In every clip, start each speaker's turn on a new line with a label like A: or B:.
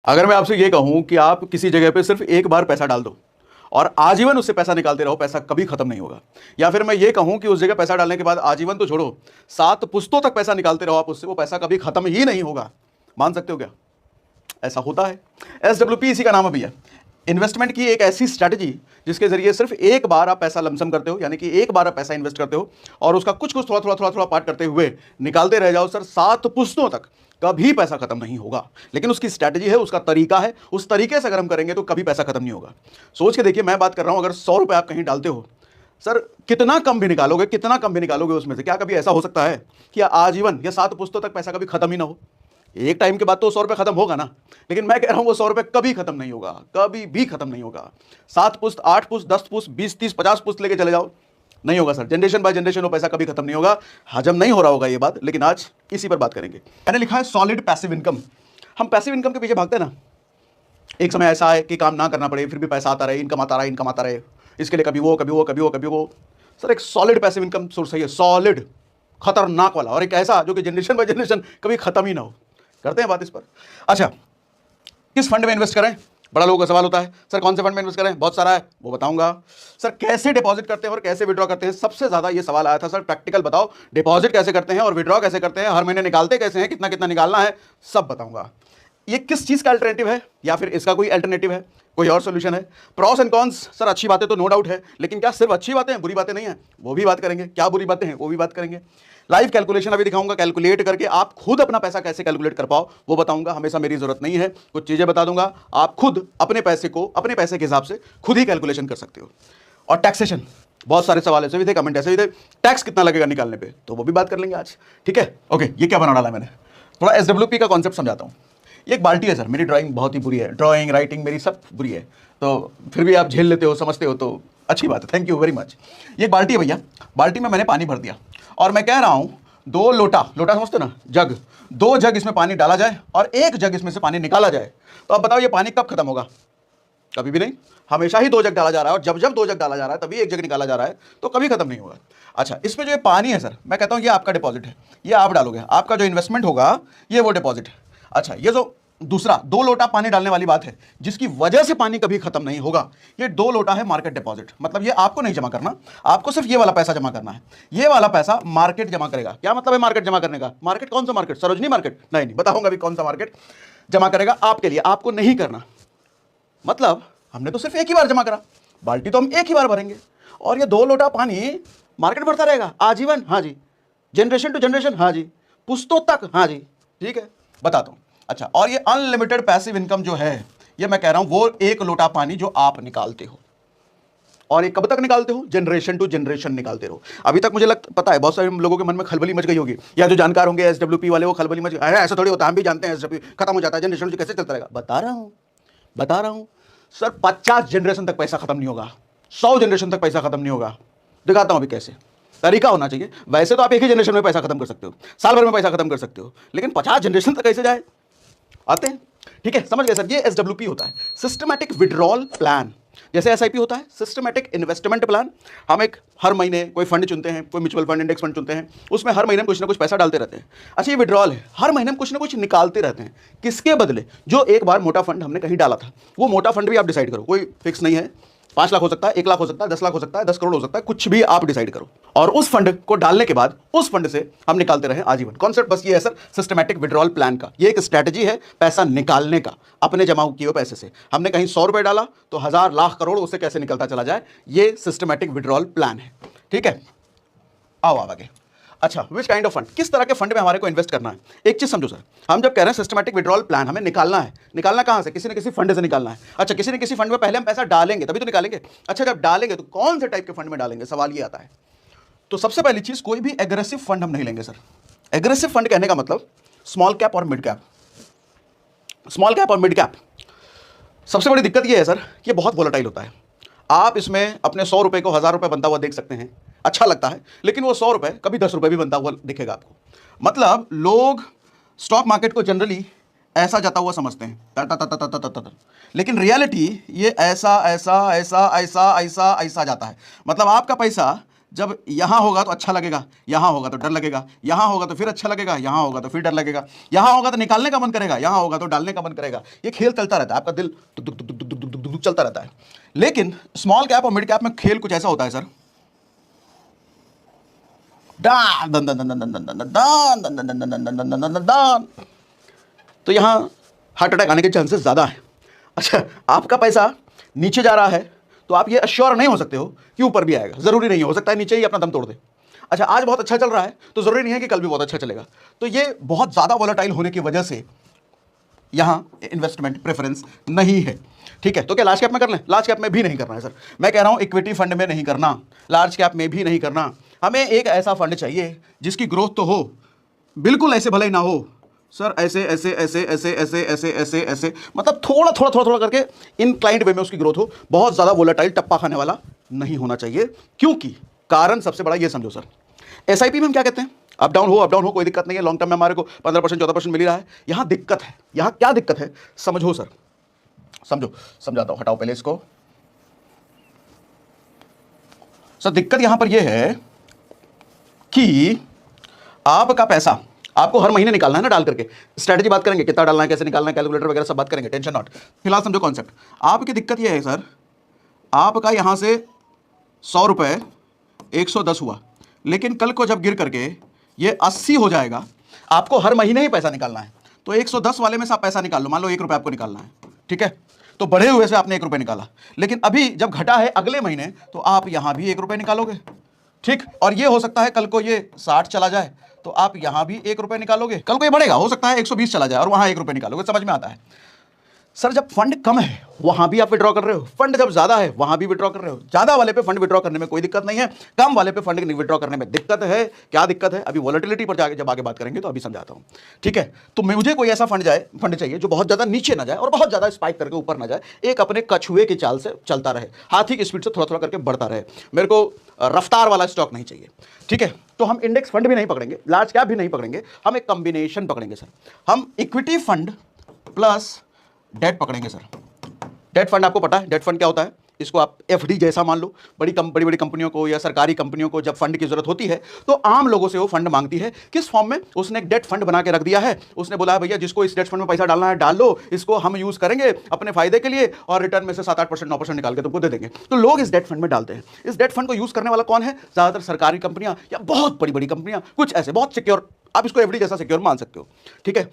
A: अगर मैं आपसे ये कहूं कि आप किसी जगह पे सिर्फ एक बार पैसा डाल दो और आजीवन उससे पैसा निकालते रहो, पैसा कभी खत्म नहीं होगा। या फिर मैं ये कहूं कि उस जगह पैसा डालने के बाद आजीवन तो छोड़ो, 7 पुश्तों तक पैसा निकालते रहो आप उससे, वो पैसा कभी खत्म ही नहीं होगा। मान सकते हो क्या? ऐसा होता है। SWP इसी का नाम अभी है। इन्वेस्टमेंट की एक ऐसी स्ट्रैटेजी जिसके जरिए सिर्फ एक बार आप पैसा लमसम करते हो, यानी कि एक बार आप पैसा इन्वेस्ट करते हो और उसका कुछ कुछ थोड़ा पार्ट करते हुए निकालते रह जाओ सर, 7 पुश्तों तक कभी पैसा खत्म नहीं होगा। लेकिन उसकी स्ट्रैटेजी है, उसका तरीका है, उस तरीके से अगर हम करेंगे तो कभी पैसा खत्म नहीं होगा। सोच के देखिए, मैं बात कर रहा हूं, अगर 100 रुपए आप कहीं डालते हो सर, कितना कम भी निकालोगे, कितना कम भी निकालोगे उसमें से, क्या कभी ऐसा हो सकता है कि आजीवन या 7 पुश्तों तक पैसा कभी खत्म ही ना हो? एक टाइम के बाद तो 100 रुपये खत्म होगा ना। लेकिन मैं कह रहा हूं वो 100 रुपये कभी खत्म नहीं होगा, कभी भी खत्म नहीं होगा। 7 पुश्त, 8 पुश्त, 10 पुश्त, 20, 30, 50 पुश्त लेके चले जाओ, नहीं होगा सर। जनरेशन बाय जनरेशन वो पैसा कभी खत्म नहीं होगा। हजम नहीं हो रहा होगा ये बात, लेकिन आज इसी पर बात करेंगे। मैंने लिखा है सॉलिड पैसिव इनकम। हम पैसिव इनकम के पीछे भागते हैं ना, एक समय ऐसा है कि काम ना करना पड़े, फिर भी पैसा आता रहे, इनकम आता रहा, इनकम आता रहे, इसके लिए कभी वो कभी वो कभी वो कभी वो। सर एक सॉलिड पैसिव इनकम सोर्स है, सॉलिड, खतरनाक वाला, और एक ऐसा जो कि जनरेशन बाय जनरेशन कभी खत्म ही ना हो। करते हैं बात इस पर। अच्छा, किस फंड में इन्वेस्ट करें? बड़ा लोगों का सवाल होता है, सर कौन से फंड में इन्वेस्ट करें? बहुत सारा है, वो बताऊंगा। सर कैसे डिपॉजिट करते हैं और कैसे विड्रॉ करते हैं? सबसे ज्यादा ये सवाल आया था सर, प्रैक्टिकल बताओ, डिपॉजिट कैसे करते हैं और विड्रॉ कैसे करते हैं, हर महीने निकालते कैसे हैं, कितना कितना निकालना है, सब बताऊंगा। ये किस चीज का अल्टरनेटिव है या फिर इसका कोई अल्टरनेटिव है, कोई और सोल्यूशन है? प्रॉस एंड कॉन्स, सर अच्छी बातें तो नो डाउट है, लेकिन क्या सिर्फ अच्छी बातें हैं, बुरी बातें नहीं है? वो भी बात करेंगे। क्या बुरी बातें हैं वो भी बात करेंगे। लाइव कैलकुलेशन अभी दिखाऊंगा, कैलकुलेट करके आप खुद अपना पैसा कैसे कैलकुलेट कर पाओ वो बताऊंगा। हमेशा मेरी जरूरत नहीं है, कुछ चीजें बता दूंगा, आप खुद अपने पैसे को अपने पैसे के हिसाब से खुद ही कैलकुलेशन कर सकते हो। और टैक्सेशन, बहुत सारे सवाल ऐसे भी थे, कमेंट ऐसे भी थे, टैक्स कितना लगेगा निकालने पे, तो वो भी बात कर लेंगे आज। ठीक है, ओके। ये क्या बना डाला मैंने, थोड़ा SWP का कॉन्सेप्ट समझाता हूँ। ये एक बाल्टी है सर, मेरी ड्राइंग बहुत ही बुरी है, ड्राइंग राइटिंग मेरी सब बुरी है, तो फिर भी आप झेल लेते हो, समझते हो, तो अच्छी बात है, थैंक यू वेरी मच। ये एक बाल्टी है भैया, बाल्टी में मैंने पानी भर दिया और मैं कह रहा हूँ 2 लोटा, लोटा समझते हो ना, जग, 2 जग इसमें पानी डाला जाए और 1 जग इसमें से पानी निकाला जाए, तो आप बताओ ये पानी कब खत्म होगा? कभी भी नहीं। हमेशा ही 2 जग डाला जा रहा है, और जब जब 2 जग डाला जा रहा है तभी 1 जग निकाला जा रहा है, तो कभी खत्म नहीं होगा। अच्छा, इसमें जो ये पानी है सर, मैं कहता हूँ ये आपका डिपॉजिट है, ये आप डालोगे, आपका जो इन्वेस्टमेंट होगा ये वो डिपॉजिट है। अच्छा, ये जो दूसरा 2 लोटा पानी डालने वाली बात है जिसकी वजह से पानी कभी खत्म नहीं होगा, ये 2 लोटा है मार्केट डिपॉजिट। मतलब ये आपको नहीं जमा करना, आपको सिर्फ ये वाला पैसा जमा करना है, ये वाला पैसा मार्केट जमा करेगा। क्या मतलब है मार्केट जमा करने का? मार्केट कौन सा मार्केट? सरोजनी मार्केट? नहीं, बताऊंगा अभी कौन सा मार्केट जमा करेगा आपके लिए, आपको नहीं करना। मतलब हमने तो सिर्फ एक ही बार जमा करा, बाल्टी तो हम एक ही बार भरेंगे, और ये 2 लोटा पानी मार्केट भरता रहेगा आजीवन। हाँ जी। Generation to generation? हाँ जी। पुश्तों तक? हाँ जी। ठीक है, बताता हूं। अच्छा, और ये अनलिमिटेड पैसिव इनकम जो है, ये मैं कह रहा हूं वो 1 लोटा पानी जो आप निकालते हो, और ये कब तक निकालते हो? जनरेशन टू जनरेशन निकालते रहो। अभी तक मुझे पता है बहुत सारे लोगों के मन में खलबली मच गई होगी, या जो जानकार होंगे SWP वाले, वो खलबली मच गई, ऐसा थोड़ी होता है, हम भी जानते हैं SWP खत्म हो जाता है, जनरेशन कैसे चलता रहेगा। बता रहा हूं सर, 50 जनरेशन तक पैसा खत्म नहीं होगा, 100 जनरेशन तक पैसा खत्म नहीं होगा। दिखाता हूं अभी कैसे। तरीका होना चाहिए। वैसे तो आप एक ही जनरेशन में पैसा खत्म कर सकते हो, साल भर में पैसा खत्म कर सकते हो, लेकिन 50 जनरेशन तक कैसे जाए? आते हैं, ठीक है, समझ गए सर। ये SWP होता है, सिस्टमैटिक विड्रॉल प्लान। जैसे SIP होता है, सिस्टमैटिक इन्वेस्टमेंट प्लान। हम एक हर महीने कोई फंड चुनते हैं, कोई म्यूचुअल फंड, इंडेक्स फंड चुनते हैं, उसमें हर महीने कुछ ना कुछ पैसा डालते रहते हैं। अच्छा, ये विड्रॉल है, हर महीने हम कुछ ना कुछ निकालते रहते हैं। किसके बदले? जो एक बार मोटा फंड हमने कहीं डाला था, वो मोटा फंड भी आप डिसाइड करो, कोई फिक्स नहीं है, 5 लाख हो सकता है, 1 लाख हो सकता है, 10 लाख हो सकता है, 10 करोड़ हो सकता है, कुछ भी आप डिसाइड करो, और उस फंड को डालने के बाद उस फंड से हम निकालते रहे आजीवन। कॉन्सेप्ट बस ये है सर, सिस्टमैटिक विड्रॉल प्लान का। ये एक स्ट्रैटेजी है पैसा निकालने का, अपने जमा किए हुए पैसे से। हमने कहीं 100 रुपए डाला तो 1000 लाख करोड़ उससे कैसे निकलता चला जाए, ये सिस्टमैटिक विड्रॉल प्लान है। ठीक है, आओ आगे। अच्छा, विच काइंड ऑफ फंड, किस तरह के फंड में हमारे को इन्वेस्ट करना है? एक चीज समझो सर, हम जब कह रहे हैं सिस्टमैटिक विड्रॉल प्लान, हमें निकालना है, निकालना कहां से? किसी न किसी फंड से निकालना है। अच्छा, किसी न किसी फंड में पहले हम पैसा डालेंगे तभी तो निकालेंगे। अच्छा, जब डालेंगे तो कौन से टाइप के फंड में डालेंगे, सवाल ये आता है। तो सबसे पहली चीज, कोई भी एग्रेसिव फंड हम नहीं लेंगे सर। एग्रेसिव फंड कहने का मतलब स्मॉल कैप और मिड कैप। स्मॉल कैप और मिड कैप, सबसे बड़ी दिक्कत यह है सर, ये बहुत वोलेटाइल होता है। आप इसमें अपने 100 रुपए को 1000 रुपए बनता हुआ देख सकते हैं, अच्छा लगता है, लेकिन वो 100 रुपए कभी 10 रुपए भी बनता हुआ दिखेगा आपको। मतलब लोग स्टॉक मार्केट को जनरली ऐसा जाता हुआ समझते हैं, ता ता ता ता ता ता ता ता। लेकिन रियलिटी ये ऐसा ऐसा ऐसा ऐसा ऐसा ऐसा जाता है। मतलब आपका पैसा जब यहां होगा तो अच्छा लगेगा, यहां होगा तो डर लगेगा, यहां होगा तो फिर अच्छा लगेगा, यहां होगा तो फिर डर लगेगा, यहां होगा तो निकालने का मन करेगा, यहां होगा तो डालने का मन करेगा। ये खेल चलता रहता है, आपका दिल दुक दुक दुक दुक दुक दुक दुक दुक चलता रहता है। लेकिन स्मॉल कैप और मिड कैप में खेल कुछ ऐसा होता है सर, डान दन दन दन दन दन दन दान दन दन दन दन दन दन दन दान, तो यहां हार्ट अटैक आने के चांसेस ज्यादा है। अच्छा, आपका पैसा नीचे जा रहा है तो आप ये अश्योर नहीं हो सकते हो कि ऊपर भी आएगा, जरूरी नहीं हो सकता है नीचे ही अपना दम तोड़ दे। अच्छा, आज बहुत अच्छा चल रहा है तो जरूरी नहीं है कि कल भी बहुत अच्छा चलेगा। तो ये बहुत ज्यादा वोलेटाइल होने की वजह से यहां इन्वेस्टमेंट प्रेफरेंस नहीं है। ठीक है, तो क्या लार्ज कैप में कर लें? लार्ज कैप में भी नहीं करना है सर, मैं कह रहा हूं इक्विटी फंड में नहीं करना, लार्ज कैप में भी नहीं करना। हमें एक ऐसा फंड चाहिए जिसकी ग्रोथ तो हो, बिल्कुल ऐसे भले ही ना हो सर, ऐसे ऐसे ऐसे ऐसे ऐसे ऐसे ऐसे ऐसे, मतलब थोड़ा थोड़ा थोड़ा थोड़ा करके इनक्लाइंड वे में उसकी ग्रोथ हो, बहुत ज्यादा वोलेटाइल टप्पा खाने वाला नहीं होना चाहिए। क्योंकि कारण सबसे बड़ा ये समझो सर, एसआईपी में हम क्या कहते हैं, अप डाउन हो कोई दिक्कत नहीं है, लॉन्ग टर्म में हमारे को 15% 14% मिल ही रहा है। यहां दिक्कत है, यहां क्या दिक्कत है समझो सर, समझो, समझाता हूं, हटाओ पहले इसको सर। दिक्कत यहां पर यह है कि आपका पैसा आपको हर महीने निकालना है ना, डाल करके स्ट्रेटजी बात करेंगे, कितना डालना है, कैसे निकालना है, कैलकुलेटर वगैरह सब बात करेंगे, टेंशन नॉट। फिलहाल समझो कॉन्सेप्ट। आपकी दिक्कत यह है सर, आपका यहां से 100 रुपए 110 हुआ, लेकिन कल को जब गिर करके ये 80 हो जाएगा, आपको हर महीने ही पैसा निकालना है। तो 110 वाले में से आप पैसा निकाल लो, मान लो 1 रुपये आपको निकालना है, ठीक है, तो बढ़े हुए से आपने 1 रुपये निकाला, लेकिन अभी जब घटा है अगले महीने तो आप यहां भी 1 रुपये निकालोगे, ठीक। और ये हो सकता है कल को ये 60 चला जाए तो आप यहां भी 1 रुपये निकालोगे, कल को ये बढ़ेगा, हो सकता है 120 चला जाए और वहां 1 रुपये निकालोगे। समझ में आता है सर? जब फंड कम है वहां भी आप विड्रॉ कर रहे हो, फंड जब ज्यादा है वहां भी विड्रॉ कर रहे हो। ज्यादा वाले पे फंड विड्रॉ करने में कोई दिक्कत नहीं है, कम वाले पे फंड विड्रॉ करने में दिक्कत है। क्या दिक्कत है अभी वोलेटिलिटी पर जाके जब आगे बात करेंगे तो अभी समझाता हूं, ठीक है। तो मुझे कोई ऐसा फंड चाहिए जो बहुत ज्यादा नीचे ना जाए और बहुत ज्यादा स्पाइक करके ऊपर ना जाए, एक अपने कछुए की चाल से चलता रहे, हाथी की स्पीड से थोड़ा थोड़ा करके बढ़ता रहे। मेरे को रफ्तार वाला स्टॉक नहीं चाहिए, ठीक है। तो हम इंडेक्स फंड भी नहीं पकड़ेंगे, लार्ज कैप भी नहीं पकड़ेंगे, हम एक कॉम्बिनेशन पकड़ेंगे सर। हम इक्विटी फंड प्लस डेट पकड़ेंगे सर। डेट फंड आपको पता है डेट फंड क्या होता है, इसको आप एफडी जैसा मान लो। बड़ी बड़ी कंपनियों को या सरकारी कंपनियों को जब फंड की जरूरत होती है तो आम लोगों से वो फंड मांगती है, किस फॉर्म में? उसने एक डेट फंड बना के रख दिया है, उसने बोला है भैया जिसको इस डेट फंड में पैसा डालना है डाल लो, इसको हम यूज करेंगे अपने फायदे के लिए और रिटर्न में से 7-8% 9% निकाल के तुमको दे देंगे। तो लोग इस डेट फंड में डालते हैं। इस डेट फंड को यूज करने वाला कौन है? ज्यादातर सरकारी कंपनियां या बहुत बड़ी बड़ी कंपनियां, कुछ ऐसे बहुत सिक्योर, आप इसको एफडी जैसा सिक्योर मान सकते हो, ठीक है।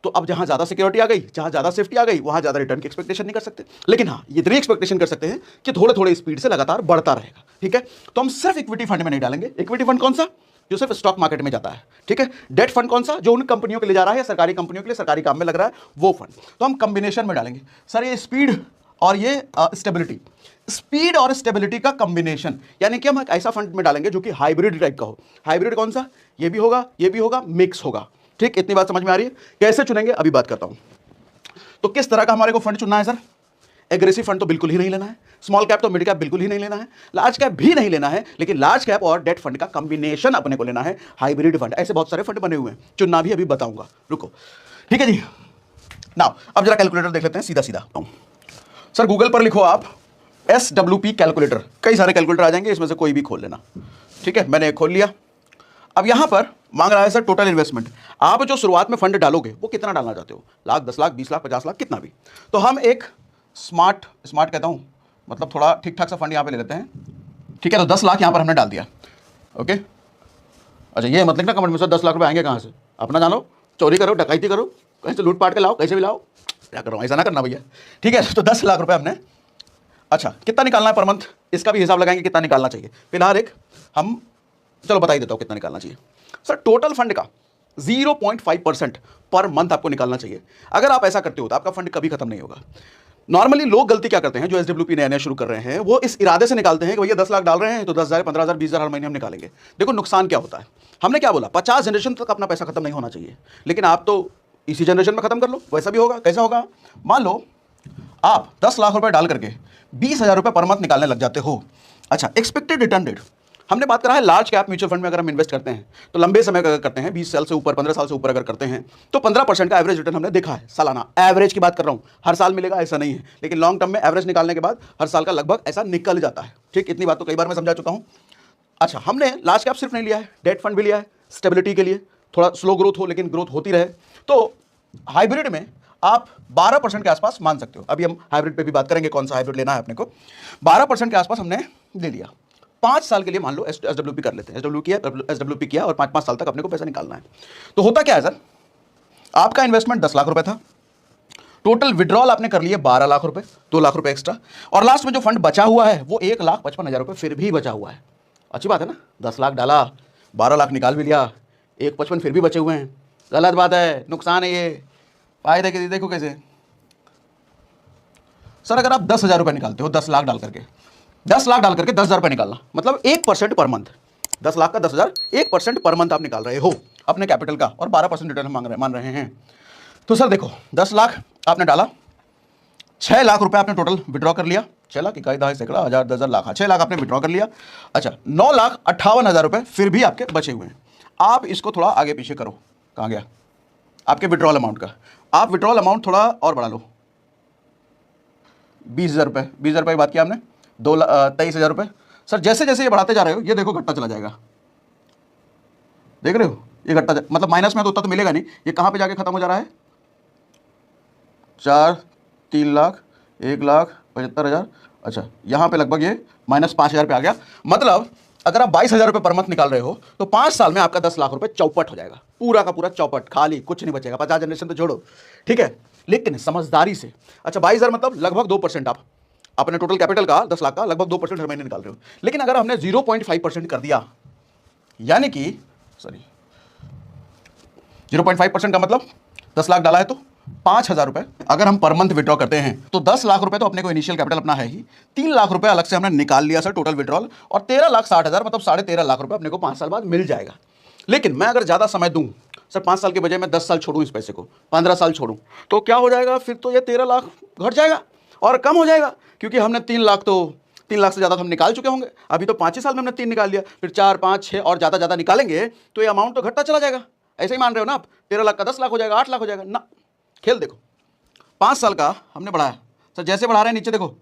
A: तो अब जहां ज्यादा सिक्योरिटी आ गई, जहां ज्यादा सेफ्टी आ गई, वहां ज्यादा रिटर्न की एक्सपेक्टेशन नहीं कर सकते, लेकिन हाँ इतनी एक्सपेक्टेशन कर सकते हैं कि थोड़े थोड़े स्पीड से लगातार बढ़ता रहेगा, ठीक है। तो हम सिर्फ इक्विटी फंड में नहीं डालेंगे। इक्विटी फंड कौन सा? जो सिर्फ स्टॉक मार्केट में जाता है, ठीक है। डेट फंड कौन सा? जो उन कंपनियों के लिए जा रहा है, सरकारी कंपनियों के लिए, सरकारी काम में लग रहा है वो फंड। तो हम कॉम्बिनेशन में डालेंगे सर, ये स्पीड और ये स्टेबिलिटी, स्पीड और स्टेबिलिटी का कॉम्बिनेशन, यानी कि हम एक ऐसा फंड में डालेंगे जो कि हाइब्रिड टाइप का हो। हाइब्रिड कौन सा? ये भी होगा, ये भी होगा, मिक्स होगा, ठीक। इतनी बात समझ में आ रही है? कैसे चुनेंगे अभी बात करता हूं। तो किस तरह का हमारे को फंड चुनना है सर? एग्रेसिव फंड तो बिल्कुल ही नहीं लेना है, स्मॉल कैप तो मिड कैप बिल्कुल ही नहीं लेना है, लार्ज कैप भी नहीं लेना है, लेकिन लार्ज कैप और डेट फंड का कॉम्बिनेशन अपने को लेना है, हाइब्रिड फंड। ऐसे बहुत सारे फंड बने हुए हैं, चुनना भी अभी बताऊंगा, रुको, ठीक है जी। नाउ अब जरा कैलकुलेटर देख लेते हैं, सीधा सीधा सर गूगल पर लिखो आप SWP कैलकुलेटर, कई सारे कैलकुलेटर आ जाएंगे, इसमें से कोई भी खोल लेना, ठीक है। मैंने खोल लिया। अब यहां पर मांग रहा है सर टोटल इन्वेस्टमेंट, आप जो शुरुआत में फंड डालोगे वो कितना डालना चाहते हो, लाख, 10 लाख, 20 लाख, 50 लाख, कितना भी। तो हम एक स्मार्ट कहता हूं, मतलब थोड़ा ठीक ठाक सा फंड यहां पे ले लेते हैं, ठीक है। तो 10 लाख यहां पर हमने डाल दिया, ओके। अच्छा ये मत लिखना कमेंट में सर 10 लाख रुपए आएंगे कहां से, अपना जानो, चोरी करो, डकैती करो, कहीं से लूट पाट के लाओ, कैसे भी लाओ, क्या कर रहा हूं, ऐसा ना करना भैया, ठीक है। तो 10 लाख रुपए हमने, अच्छा कितना निकालना है पर मंथ, इसका भी हिसाब लगाएंगे कितना निकालना चाहिए। फिलहाल एक हम चलो बता ही देता हूं कितना निकालना चाहिए सर। टोटल फंड का 0.5% पर मंथ आपको निकालना चाहिए। अगर आप ऐसा करते हो तो आपका फंड कभी खत्म नहीं होगा। नॉर्मली लोग गलती क्या करते हैं, जो SWP नया नया शुरू कर रहे हैं, वो इस इरादे से निकालते हैं कि भैया 10 लाख डाल रहे हैं तो 10,000, 15,000, 20,000 हर महीने हम निकालेंगे। देखो नुकसान क्या होता है, हमने क्या बोला 50 जनरेशन तक अपना पैसा खत्म नहीं होना चाहिए, लेकिन आप तो इसी जनरेशन में खत्म कर लो, वैसा भी होगा। कैसा होगा? मान लो आप 10 लाख रुपए डाल करके 20,000 रुपए पर मंथ निकालने लग जाते हो। अच्छा एक्सपेक्टेड रिटर्न रेट हमने बात करा है, लार्ज कैप म्यूचुअल फंड में अगर हम इन्वेस्ट करते हैं तो लंबे समय का अगर करते हैं, 20 साल से ऊपर, 15 साल से ऊपर अगर करते हैं तो 15% का एवरेज रिटर्न हमने देखा है सालाना। एवरेज की बात कर रहा हूं, हर साल मिलेगा ऐसा नहीं है, लेकिन लॉन्ग टर्म में एवरेज निकालने के बाद हर साल का लगभग ऐसा निकल जाता है, ठीक। इतनी बात तो कई बार मैं समझा चुका हूं। अच्छा, हमने लार्ज कैप सिर्फ नहीं लिया है, डेट फंड भी लिया है स्टेबिलिटी के लिए, थोड़ा स्लो ग्रोथ हो लेकिन ग्रोथ होती रहे। तो हाइब्रिड में आप 12% के आसपास मान सकते हो। अभी हम हाइब्रिड पे भी बात करेंगे, कौन सा हाइब्रिड लेना है अपने को। 12% के आसपास हमने ले लिया। 5 साल के लिए मान लो एसडब्ल्यूपी कर लेते हैं, एसडब्ल्यूपी किया और 5 साल तक अपने को पैसा निकालना है। तो होता क्या है सर, आपका इन्वेस्टमेंट 10 लाख रुपए था, टोटल विड्रॉल आपने कर लिए 12 लाख रुपए, 2 लाख रुपए एक्स्ट्रा, और लास्ट में जो फंड बचा हुआ है वो 1,55,000 रुपए फिर भी बचा हुआ है। अच्छी बात है ना, 10 लाख डाला, 12 लाख निकाल भी लिया, 1,55 फिर भी बचे हुए हैं। गलत बात है, नुकसान है ये। फायदे के देखो कैसे सर, अगर आप 10,000 रुपए निकालते हो 10 लाख डाल करके, 10 लाख डाल करके 10,000 रुपए निकालना मतलब 1% पर मंथ, 10 लाख का 10,000, 1% पर मंथ आप निकाल रहे हो अपने कैपिटल का, और 12% रिटर्न मान रहे हैं। तो सर देखो, 10 लाख आपने डाला, 6 लाख रुपए आपने टोटल विड्रॉ कर लिया, 6 लाख इकाई दहाई सैकड़ा हजार 10,000 लाख, 6 लाख आपने विड्रॉ कर लिया। अच्छा, 9,58,000 रुपए फिर भी आपके बचे हुए हैं। आप इसको थोड़ा आगे पीछे करो, कहाँ गया आपके विड्रॉल अमाउंट का, आप विड्रॉल अमाउंट थोड़ा और बढ़ा लो, 20,000 रुपये, 20,000 रुपये की बात किया हमने, 23,000 रुपये। सर जैसे जैसे ये बढ़ाते जा रहे हो, ये देखो घटता चला जाएगा, देख रहे हो ये घटता मतलब माइनस में तो उतना तो मिलेगा नहीं, ये कहाँ पे जाके खत्म हो जा रहा है, 4, 3 लाख, 1,75,000। अच्छा, यहाँ पे लगभग ये -5,000 पे आ गया। मतलब अगर आप 22,000 रुपये पर मंथ निकाल रहे हो तो 5 साल में आपका 10 लाख रुपए चौपट हो जाएगा, पूरा का पूरा चौपट, खाली कुछ नहीं बचेगा। 50 जनरेशन तो छोड़ो, ठीक है, लेकिन समझदारी से। अच्छा, 22,000 मतलब लगभग 2% आप अपने टोटल कैपिटल का 10 लाख का लगभग 2% हर महीने निकाल रहे हो। लेकिन अगर हमने 0.5% कर दिया, यानी कि सॉरी 0.5% का मतलब 10 लाख डाला है तो 5,000 रुपए अगर हम पर मंथ विड्रॉ करते हैं तो 10 लाख रुपए तो अपने को इनिशियल कैपिटल अपना है ही, 3 लाख रुपए अलग से हमने निकाल लिया सर टोटल विड्रॉल, और 13,60,000 मतलब 13.5 लाख रुपए अपने को 5 साल बाद मिल जाएगा। लेकिन मैं अगर ज़्यादा समय दूं सर, 5 साल के बजाय मैं 10 साल छोड़ूं इस पैसे को, 15 साल छोड़ूं, तो क्या हो जाएगा फिर, तो ये 13 लाख घट जाएगा और कम हो जाएगा, क्योंकि हमने 3 लाख से ज़्यादा हम निकाल चुके होंगे। अभी तो 5 ही साल में हमने 3 निकाल लिया, फिर 4, 5, 6 और ज़्यादा निकालेंगे तो ये अमाउंट तो घटता चला जाएगा। ऐसे ही मान रहे हो ना आप, 13 लाख का 10 लाख हो जाएगा, 8 लाख हो जाएगा ना। खेल देखो, 5 साल का हमने बढ़ाया सर, जैसे बढ़ा रहे हैं नीचे देखो,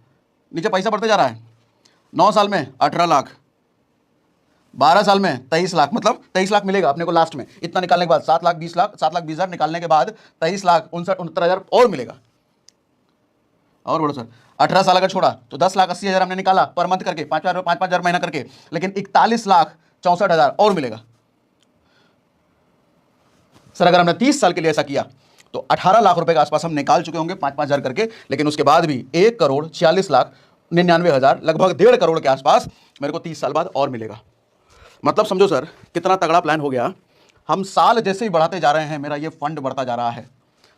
A: नीचे पैसा बढ़ते जा रहा है। 9 साल में 18 लाख, 12 साल में 23 लाख, मतलब 23 लाख मिलेगा अपने को लास्ट में, इतना निकालने के बाद 7,20,000 निकालने के बाद 23,69,000 और मिलेगा। और बोलो सर, 18 साल अगर छोड़ा तो 10,80,000 हमने निकाला पर मंथ करके, 5,000 महीना करके, लेकिन 41,64,000 और मिलेगा। सर अगर हमने 30 साल के लिए ऐसा किया तो 18 लाख रुपए के आसपास हम निकाल चुके होंगे 5,000 करके, लेकिन उसके बाद भी 1,46,99,000 लगभग 1.5 करोड़ के आसपास मेरे को 30 साल बाद और मिलेगा। मतलब समझो सर कितना तगड़ा प्लान हो गया। हम साल जैसे ही बढ़ाते जा रहे हैं, मेरा ये फंड बढ़ता जा रहा है।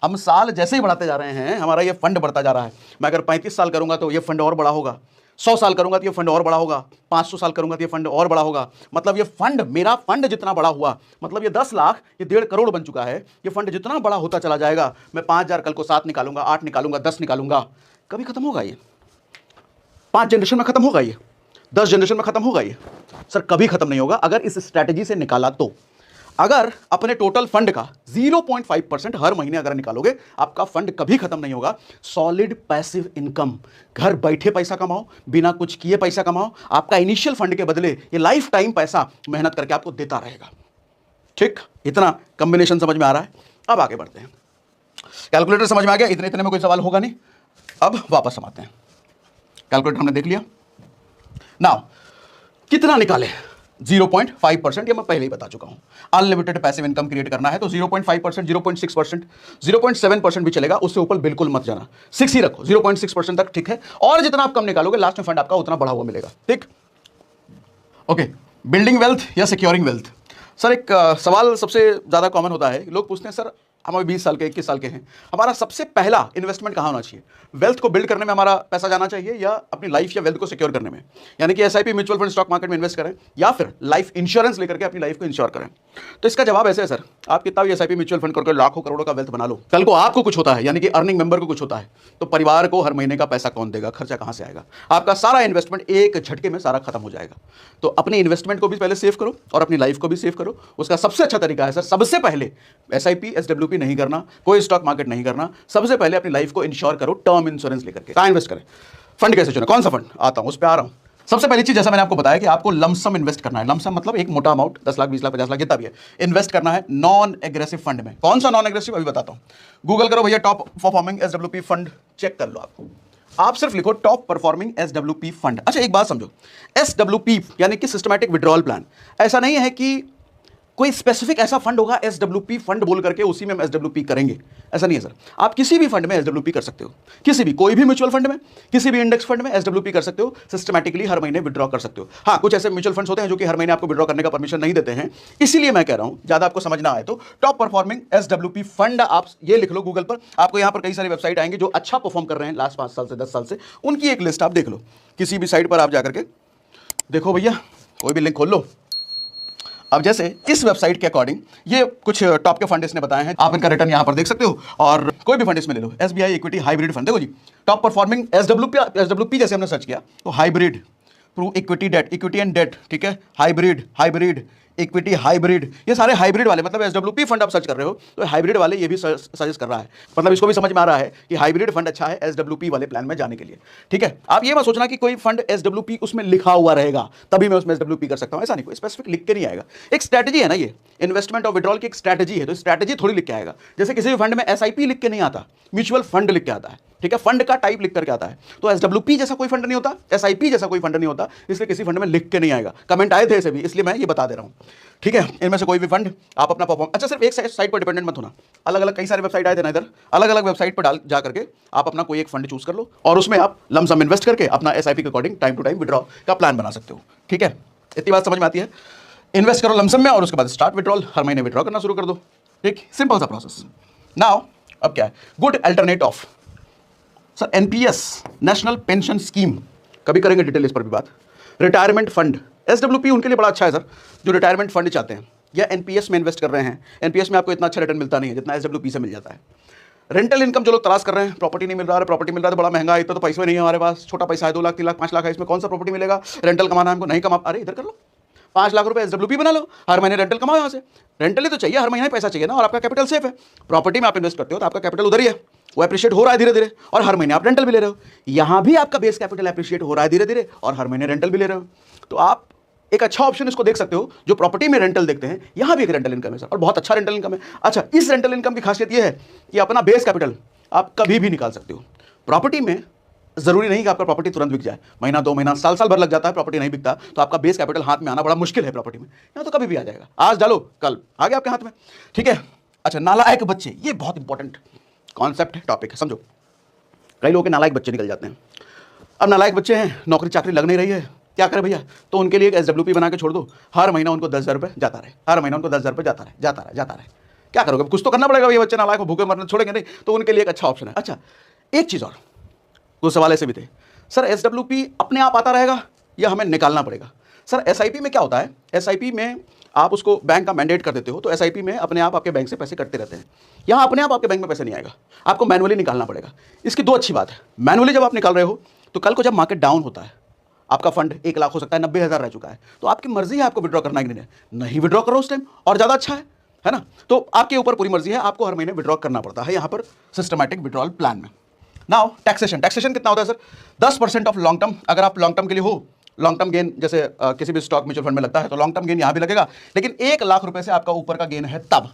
A: हम साल जैसे ही बढ़ाते जा रहे हैं, हमारा ये फंड बढ़ता जा रहा है। मैं अगर 35 साल करूंगा तो ये फंड और बड़ा होगा, 100 साल करूंगा तो ये फंड और बड़ा होगा, 500 साल करूंगा तो ये फंड और बड़ा होगा। मतलब ये फंड, मेरा फंड जितना बड़ा हुआ, मतलब ये 10 लाख ये 1.5 करोड़ बन चुका है। ये फंड जितना बड़ा होता चला जाएगा, मैं 5,000 कल को 7 निकालूंगा, 8 निकालूंगा, 10 निकालूंगा, कभी खत्म होगा ये? 5 जनरेशन में खत्म होगा ये, 10 जनरेशन में खत्म होगा ये? सर कभी खत्म नहीं होगा अगर इस स्ट्रैटेजी से निकाला तो। अगर अपने टोटल फंड का 0.5% हर महीने अगर निकालोगे, आपका फंड कभी खत्म नहीं होगा। सॉलिड पैसिव इनकम, घर बैठे पैसा कमाओ, बिना कुछ किए पैसा कमाओ। आपका इनिशियल फंड के बदले ये लाइफ टाइम पैसा मेहनत करके आपको देता रहेगा। ठीक, इतना कॉम्बिनेशन समझ में आ रहा है? अब आगे बढ़ते हैं। कैलकुलेटर समझ में आ गया? इतने में कोई सवाल होगा नहीं। अब वापस हम आते हैं। कैलकुलेटर हमने देख लिया। नाउ कितना निकाले? 0.5%, ये मैं पहले ही बता चुका हूं। अनलिमिटेड पैसिव इनकम क्रिएट करना है तो 0.5%, 0.6%, 0.7% भी चलेगा, उससे ऊपर बिल्कुल मत जाना, 6 ही रखो, 0.6% तक ठीक है। और जितना आप कम निकालोगे लास्ट में फंड आपका उतना बढ़ा हुआ मिलेगा। ठीक, ओके। बिल्डिंग वेल्थ या सिक्योरिंग वेल्थ? सर एक सवाल सबसे ज़्यादा कॉमन होता है, लोग पूछते हैं सर हम अभी 20 साल के 21 साल के हैं, हमारा सबसे पहला इन्वेस्टमेंट कहाँ होना चाहिए? वेल्थ को बिल्ड करने में हमारा पैसा जाना चाहिए या अपनी लाइफ या वेल्थ को सिक्योर करने में? यानी कि SIP, mutual fund, stock market में इन्वेस्ट करें या फिर लाइफ इंश्योरेंस लेकर के अपनी लाइफ को इंश्योर करें? तो इसका जवाब ऐसे है सर, आप कितना भी एसआईपी, म्यूचुअल फंड करके लाखों करोड़ों का वेल्थ बना लो, कल को आपको कुछ होता है, यानी कि अर्निंग मेंबर को कुछ होता है, तो परिवार को हर महीने का पैसा कौन देगा? खर्चा कहाँ से आएगा? आपका सारा इन्वेस्टमेंट एक झटके में सारा खत्म हो जाएगा। तो अपने इन्वेस्टमेंट को भी पहले सेव करो और अपनी लाइफ को भी सेव करो। उसका सबसे अच्छा तरीका है सर, सबसे पहले एसआईपी, एसडब्ल्यूपी नहीं करना, कोई स्टॉक मार्केट नहीं करना, सबसे पहले अपनी लाइफ को इंश्योर करो टर्म इंश्योरेंस लेकर के। कहाँ इन्वेस्ट करें? फंड कैसे चुना? कौन सा फंड? आता हूं, उस पर आ रहा हूं। सबसे पहली चीज, जैसा मैंने आपको बताया कि आपको लमसम इन्वेस्ट करना है। लमसम मतलब एक मोटा अमाउंट, 10 लाख 20 लाख 50 लाख जितना भी है, इन्वेस्ट करना है नॉन एग्रेसिव फंड में। कौन सा नॉन एग्रेसिव, अभी बताता हूं। गूगल करो भैया top performing SWP fund, check कर लो। आप सिर्फ लिखो टॉप परफॉर्मिंग एसडब्ल्यूपी फंड। अच्छा एक बात समझो, एसडब्ल्यूपी यानी कि सिस्टमैटिक विड्रॉल प्लान, ऐसा नहीं है कि कोई स्पेसिफिक ऐसा फंड होगा एसडब्ल्यूपी फंड बोल करके उसी में हम एसडब्ल्यूपी करेंगे, ऐसा नहीं है सर। आप किसी भी फंड में एसडब्ल्यूपी कर सकते हो, किसी भी, कोई भी म्यूचुअल फंड में, किसी भी इंडेक्स फंड में एसडब्ल्यूपी कर सकते हो, सिस्टमैटिकली हर महीने विड्रॉ कर सकते हो। हाँ, कुछ ऐसे म्यूचुअल फंड्स होते हैं जो कि हर महीने आपको विड्रॉ करने का परमिशन नहीं देते हैं, इसीलिए मैं कह रहा हूं, ज्यादा आपको समझना आए तो टॉप परफॉर्मिंग एसडब्ल्यूपी फंड आप ये लिख लो गूगल पर। आपको यहां पर कई सारी वेबसाइट आएंगे जो अच्छा परफॉर्म कर रहे हैं लास्ट 5 साल से 10 साल से, उनकी एक लिस्ट आप देख लो। किसी भी साइट पर आप जाकर के देखो भैया, कोई भी लिंक खोल लो। अब जैसे इस वेबसाइट के अकॉर्डिंग ये कुछ टॉप के फंड इसने बताए हैं, आप इनका रिटर्न यहां पर देख सकते हो, और कोई भी फंड इसमें ले लो। एसबीआई इक्विटी हाइब्रिड फंड, देखो जी टॉप परफॉर्मिंग एसडब्ल्यूपी जैसे हमने सर्च किया तो हाइब्रिड, प्रू equity debt, equity and debt, ठीक है, हाइब्रिड इक्विटी हाइब्रिड, ये सारे हाइब्रिड वाले, मतलब एसडब्ल्यूपी फंड आप सर्च कर रहे हो तो हाइब्रिड वाले ये भी सजेस्ट कर रहा है, मतलब इसको भी समझ में आ रहा है कि हाइब्रिड फंड अच्छा है एसडब्ल्यूपी वाले प्लान में जाने के लिए, ठीक है। आप ये मत सोचना कि कोई फंड एसडब्ल्यूपी उसमें लिखा हुआ रहेगा तभी मैं उसमें एसडब्ल्यूपी कर सकता हूं, ऐसा नहीं, कोई स्पेसिफिक लिख के नहीं आएगा। एक स्ट्रैटेजी है ना, ये इन्वेस्टमेंट और विड्रॉल की एक स्ट्रैटेजी है, तो स्ट्रैटेजी थोड़ी लिख के आएगा। जैसे किसी भी फंड में एसआईपी लिख के नहीं आता, म्यूचुअल फंड लिख के आता है, ठीक है, फंड का टाइप लिख करके आता है। तो एसडब्ल्यूपी जैसा कोई फंड नहीं होता, एसआईपी जैसा कोई फंड नहीं होता, इसलिए किसी फंड में लिख के नहीं आएगा। कमेंट आए थे ऐसे भी, इसलिए मैं ये बता दे रहा हूं, ठीक है। इनमें से कोई भी फंड आप अपना परफॉर्म, अच्छा सिर्फ एक साइट पर डिपेंडेंट मत होना, अलग अलग कई सारे वेबसाइट आए थे ना, इधर अलग अलग वेबसाइट पर डाल जा करके आप अपना कोई एक फंड चूज कर लो और उसमें आप लमसम इन्वेस्ट करके अपना एसआईपी के according time to time withdraw का प्लान बना सकते हो, ठीक है। इतनी बात समझ में आती है। इन्वेस्ट करो लमसम में और उसके बाद स्टार्ट विड्रॉल, हर महीने विड्रॉ करना शुरू कर दो, ठीक, सिंपल सा प्रोसेस। नाउ अब क्या है, good alternate of sir NPS, national pension scheme, कभी करेंगे डिटेल इस पर भी बात। रिटायरमेंट फंड, एसडब्ल्यूपी उनके लिए बड़ा अच्छा है सर जो रिटायरमेंट फंड चाहते हैं या एनपीएस में इन्वेस्ट कर रहे हैं। एनपीएस में आपको इतना अच्छा रिटर्न मिलता नहीं है जितना एसडब्ल्यूपी से मिल जाता है। रेंटल इनकम जो लोग तलाश कर रहे हैं, प्रॉपर्टी नहीं मिल रहा है, प्रॉपर्टी मिल रहा है तो बड़ा महंगा है, इतना तो पैसे नहीं है हमारे पास, छोटा पैसा है, 2 लाख 3 लाख 5 लाख है, इसमें कौन सा प्रॉपर्टी मिलेगा, रेंटल कमाना है हमको, नहीं कमा, अरे इधर कर लो, 5 लाख रुपए एसडब्ल्यूपी बना लो, हर महीने रेंटल कमाओ यहाँ से। रेंटल ही तो चाहिए, हर महीने पैसा चाहिए ना, और आपका कैपिटल सेफ है। प्रॉपर्टी में आप इन्वेस्ट करते हो तो आपका कैपिटल उधर ही है, वो एप्रिशिएट हो रहा है धीरे धीरे, और हर महीने आप रेंटल भी ले रहे हो। यहां भी आपका बेस कैपिटल एप्रिशिएट हो रहा है धीरे धीरे और हर महीने रेंटल भी ले रहे हो। तो आप एक अच्छा ऑप्शन इसको देख सकते हो, जो प्रॉपर्टी में रेंटल देखते हैं, यहां भी एक रेंटल इनकम है सर, और बहुत अच्छा रेंटल इनकम है। अच्छा, इस रेंटल इनकम की खासियत यह है कि अपना बेस कैपिटल आप कभी भी निकाल सकते हो। प्रॉपर्टी में जरूरी नहीं कि आपका प्रॉपर्टी तुरंत बिक जाए, महीना 2 महीना साल भर लग जाता है, प्रॉपर्टी नहीं बिकता तो आपका बेस कैपिटल हाथ में आना बड़ा मुश्किल है। प्रॉपर्टी में यहाँ तो कभी भी आ जाएगा, आज डालो कल आ गया आपके हाथ में, ठीक है। अच्छा, नालायक बच्चे, ये बहुत इंपॉर्टेंट कॉन्सेप्ट है, टॉपिक है, समझो। कई लोगों के नालायक बच्चे निकल जाते हैं। अब नालायक बच्चे हैं, नौकरी चाकरी लग नहीं रही है, क्या करें भैया, तो उनके लिए एक एसडब्ल्यूपी बना के छोड़ दो, हर महीना उनको 10,000 रुपये जाता रहे, हर महीना उनको 10,000 रुपये जाता रहे। क्या करोगे, कुछ तो करना पड़ेगा, ये बच्चे नालायक भूखे मरने छोड़ेंगे नहीं, तो उनके लिए एक अच्छा ऑप्शन है। अच्छा, एक चीज़ और, कुछ सवाल ऐसे भी थे, सर एसडब्ल्यूपी अपने आप आता रहेगा या हमें निकालना पड़ेगा? सर एसआईपी में क्या होता है, एसआईपी में आप उसको बैंक का मैंडेट कर देते हो तो एसआईपी में अपने आप आपके बैंक से पैसे कटते रहते हैं। यहाँ अपने आप आपके बैंक में पैसे नहीं आएगा, आपको मैनुअली निकालना पड़ेगा। इसकी 2 अच्छी बात है, मैनुअली जब आप निकाल रहे हो तो कल को जब मार्केट डाउन होता है, आपका फंड 1 लाख हो सकता है, 90,000 रह चुका है, तो आपकी मर्जी है आपको विड्रॉ करना है कि नहीं विड्रॉ करो उस टाइम, और ज़्यादा अच्छा है ना। तो आपके ऊपर पूरी मर्जी है, आपको हर महीने विड्रॉ करना पड़ता है यहाँ पर सिस्टमैटिक विड्रॉल प्लान में। नाउ टैक्सेशन कितना होता है सर? 10% ऑफ लॉन्ग टर्म, अगर आप लॉन्ग टर्म के लिए हो, लॉन्ग टर्म गेन जैसे किसी भी स्टॉक म्यूचुअल फंड में लगता है तो लॉन्ग टर्म गेन यहाँ भी लगेगा, लेकिन 1 लाख रुपए से आपका ऊपर का गेन है तब,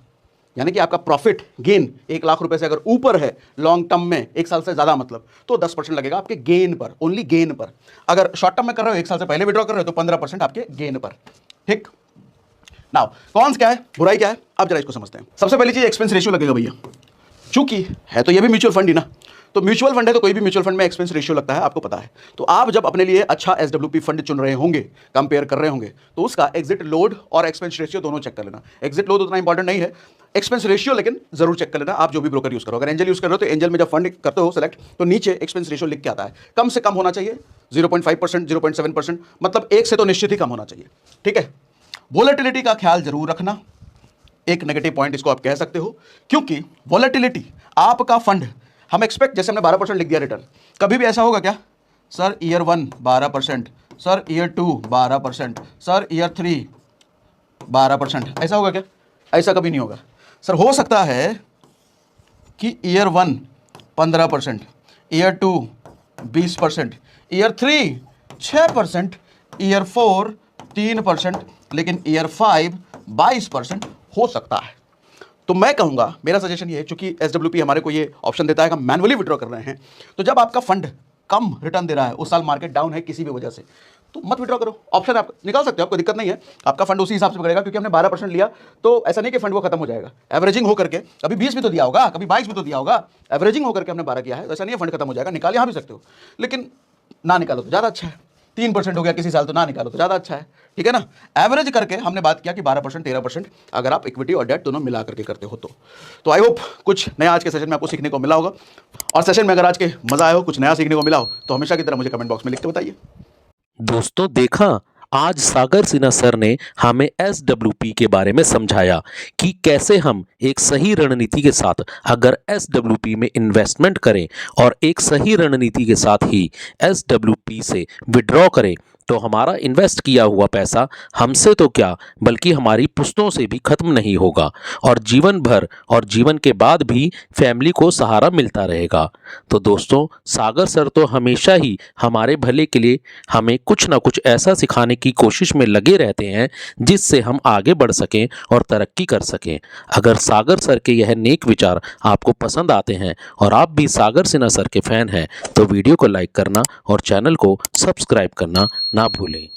A: यानी कि आपका प्रॉफिट गेन 1 लाख रुपए से अगर ऊपर है लॉन्ग टर्म में, 1 साल से ज्यादा मतलब, तो 10% लगेगा आपके गेन पर, ओनली गेन पर। अगर शॉर्ट टर्म में कर रहे हो, 1 साल से पहले विड्रॉ कर रहे हो, तो 15% आपके गेन पर, ठीक। नाउ कौन क्या है, बुराई क्या है, अब जरा इसको समझते हैं। सबसे पहली चीज एक्सपेंस रेशियो लगेगा भैया, चूंकि है तो ये भी म्यूचुअल फंड ही ना, तो म्यूचुअल फंड है तो कोई भी म्यूचुअल फंड में एक्सपेंस रेशियो लगता है, आपको पता है। तो आप जब अपने लिए अच्छा एसडब्ल्यूपी फंड चुन रहे होंगे, कंपेयर कर रहे होंगे, तो उसका एग्जिट लोड और एक्सपेंस रेशियो दोनों चेक कर लेना। एग्जिट लोड उतना इंपॉर्टेंट नहीं है, एक्सपेंस रेशियो लेकिन जरूर चेक कर लेना। आप जो भी ब्रोकर यूज करो, अगर एंजल यूज कर रहे हो तो एंजल में जब फंड करते हो सेलेक्ट, तो नीचे एक्सपेंस रेशियो लिख के आता है, कम से कम होना चाहिए 0.5%, 0.7%, मतलब 1 से तो निश्चित ही कम होना चाहिए, ठीक है। वोलेटिलिटी का ख्याल जरूर रखना, एक नेगेटिव पॉइंट इसको आप कह सकते हो, क्योंकि वोलेटिलिटी आपका फंड, हम एक्सपेक्ट, जैसे हमने 12% लिख दिया रिटर्न, कभी भी ऐसा होगा क्या sir year 1 12%, sir year 2 12%, sir year 3 12%, ऐसा होगा क्या? ऐसा कभी नहीं होगा सर। हो सकता है कि ईयर 1 15%, ईयर 2 20%, ईयर 3 6%, ईयर 4 3%, लेकिन ईयर 5 22% हो सकता है। तो मैं कहूंगा, मेरा सजेशन ये है, चूंकि एसडब्ल्यूपी हमारे को ये ऑप्शन देता है कि हम मैनुअली विड्रॉ कर रहे हैं, तो जब आपका फंड कम रिटर्न दे रहा है, उस साल मार्केट डाउन है किसी भी वजह से, तो मत विड्रॉ करो। ऑप्शन आप निकाल सकते हो, आपको दिक्कत नहीं है, आपका फंड उसी हिसाब से पकड़ेगा, क्योंकि हमने 12% लिया तो ऐसा नहीं कि फंड वो खत्म हो जाएगा। एवरेजिंग होकर के कभी 20 भी तो दिया होगा, कभी 22 भी तो दिया होगा, एवरेजिंग होकर के हमने 12 किया है, तो ऐसा नहीं है फंड खत्म हो जाएगा। निकाल यहाँ भी सकते हो, लेकिन ना निकालो तो ज़्यादा अच्छा है। 3% हो गया किसी साल, तो ना निकालो तो ज़्यादा अच्छा है, ठीक है ना। एवरेज करके हमने बात किया कि 12% 13% अगर आप इक्विटी और डेट दोनों मिला करके करते हो तो आई होप कुछ नया आज के सेशन में आपको सीखने को मिला होगा। और सेशन में अगर आज के मजा आया हो, कुछ नया सीखने को मिला हो, तो हमेशा की तरह मुझे कमेंट बॉक्स में लिख के बताइए।
B: दोस्तों देखा, आज सागर सिन्हा सर ने हमें एसडब्ल्यूपी के बारे में समझाया कि कैसे हम एक सही रणनीति के साथ अगर एसडब्ल्यूपी में इन्वेस्टमेंट करें और एक सही रणनीति के साथ ही एसडब्ल्यूपी से विड्रॉ करें तो हमारा इन्वेस्ट किया हुआ पैसा हमसे तो क्या बल्कि हमारी पुश्तों से भी खत्म नहीं होगा और जीवन भर और जीवन के बाद भी फैमिली को सहारा मिलता रहेगा। तो दोस्तों, सागर सर तो हमेशा ही हमारे भले के लिए हमें कुछ ना कुछ ऐसा सिखाने की कोशिश में लगे रहते हैं जिससे हम आगे बढ़ सकें और तरक्की कर सकें। अगर सागर सर के यह नेक विचार आपको पसंद आते हैं और आप भी सागर सिन्हा सर के फैन हैं तो वीडियो को लाइक करना और चैनल को सब्सक्राइब करना ना भूलें।